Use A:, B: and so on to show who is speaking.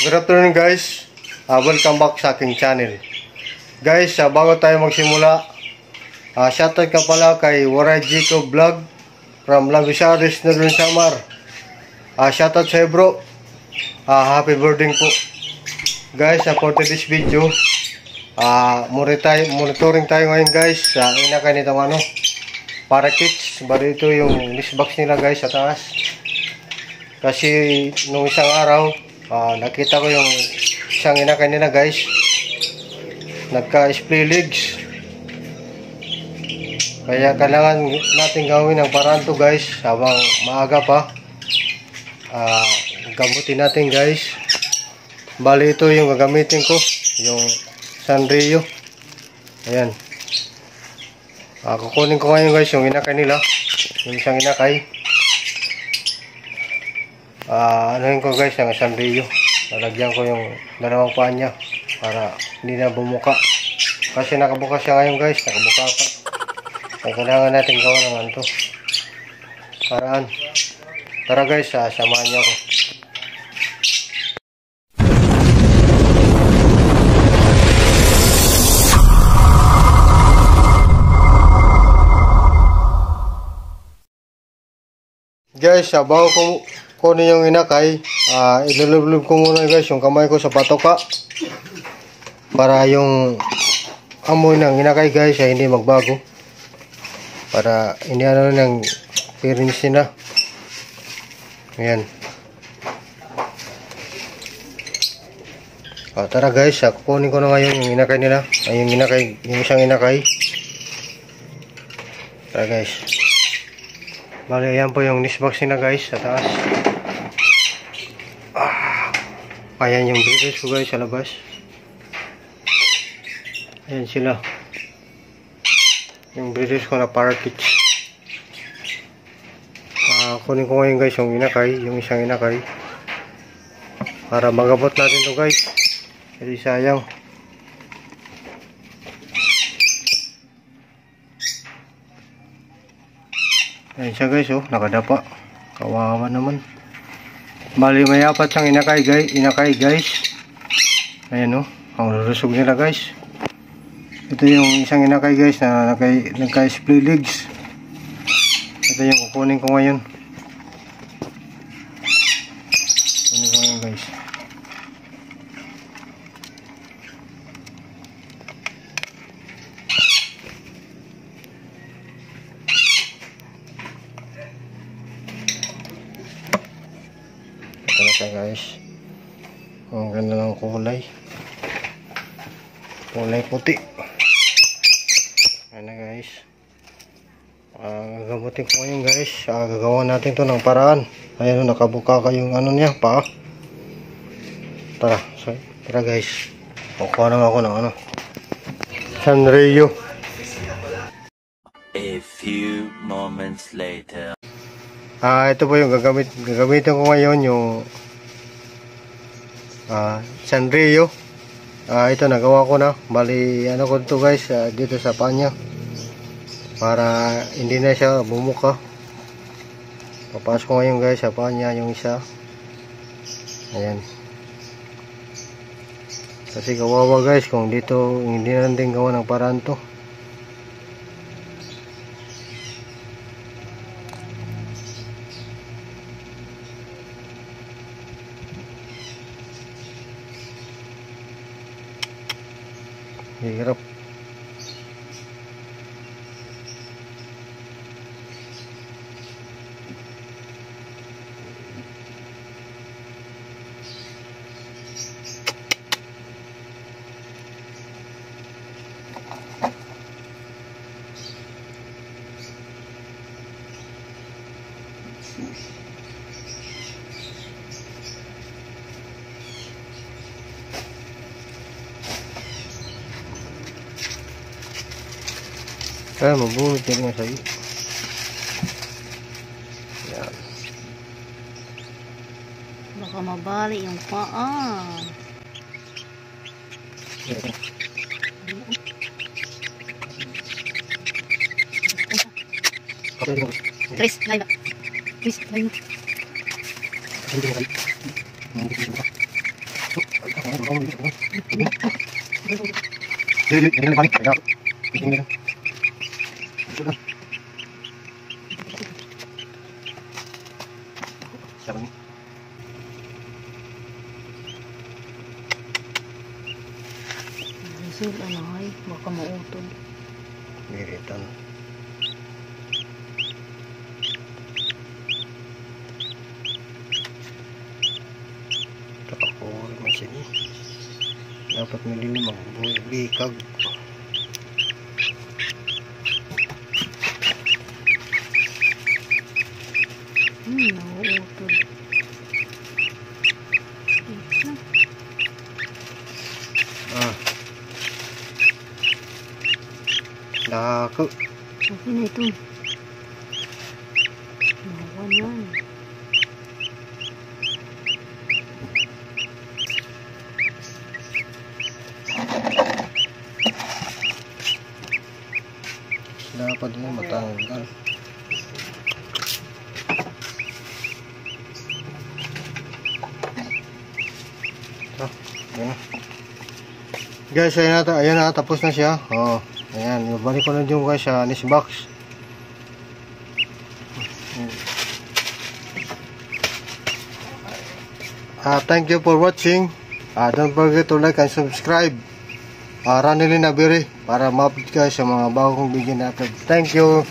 A: Good afternoon guys, welcome back sa aking channel. Guys, bago tayo magsimula, shoutout ka pala kay Waray Jacob Vlog from Lavisaris, Northern Samar. Shoutout sa'yo bro, happy birthday po. Guys, for this video, monitoring tayo ngayon guys sa inakay nitong parakeets. Bali ito yung list box nila guys sa taas. Kasi nung isang araw, nakita ko yung isang inakay nila guys, nagka-split legs. Kaya kailangan natin gawin ang paraan to guys habang maaga pa. Gamutin natin guys. Bali ito yung gagamitin ko, yung Sanrio. Ayan. Kukunin ko ngayon guys yung inakay nila, yung isang inakay. Anuhin ko guys yung Sanrio. Lalagyan ko yung dalawang paa niya para hindi na bumuka. Kasi nakabuka siya ngayon guys, nakabuka ka. Kaya kailangan natin gawin ng anto paraan. Tara guys, samahan niyo ako. Guys, bago ko kunin yung inakay, ilulublob ko muna guys yung kamay ko sa patoka para yung amoy ng inakay guys ay hindi magbago, para hindi ng appearance nila. Ayan. Tara guys, kukunin ko na ngayon yung inakay nila, yung isang inakay. Tara guys. Bali, ayan po yung nest box nila guys sa taas. Ayan yung breeders ko guys sa labas. Ayan sila, yung breeders ko na parakeets. Kunin ko ngayon guys yung inakay, yung isang inakay, para magabot natin to guys. Kasi sayang. Ayan siya guys, nakadapa. Kawawa naman. Bali may apat siyang inakay guys. Ayan ang lulusog nila guys. Ito yung isang inakay guys na nagka-split legs. Ito yung kukunin ko ngayon. Kunin ko ngayon guys. Guys, ang ganda ng kulay puti. Ayan na guys, gagamutin ko ngayon guys. Gagawa natin to ng paraan. Ayan, nakabuka ka yung niya pa. Tara guys, kukuha na ako ng Sanrio.
B: A few moments later.
A: Ito po yung gagamitin ko ngayon, yung Sanrio. Ito nagawa ko na. Bali ko ito guys, dito sa panya para hindi na siya bumuka. Papasok ko ngayon guys sa panya yung isa. Ayan. Kasi kawawa guys kung dito hindi na din gawa ng paraan to. Hirap. Mabunod yan nga sa'yo. Yan.
C: Baka mabali yung paa. Chris, live. Chris, live. Sul, ano ay, baka mautod.
A: Miritan. Takapur man siya ni. Dapat malilim ang bikag.
C: Nauutod.
A: Dako.
C: Okay na ito. Nawan yan.
A: Dapat din matanggal. Ayan. Guys, ayan na, tapos na siya. Oh, ayan, ibalik ko na yung guys sa niche box. Thank you for watching. Don't forget to like and subscribe. Ranelin Nabiri para ma-update kayo sa mga bagong video natin. Thank you.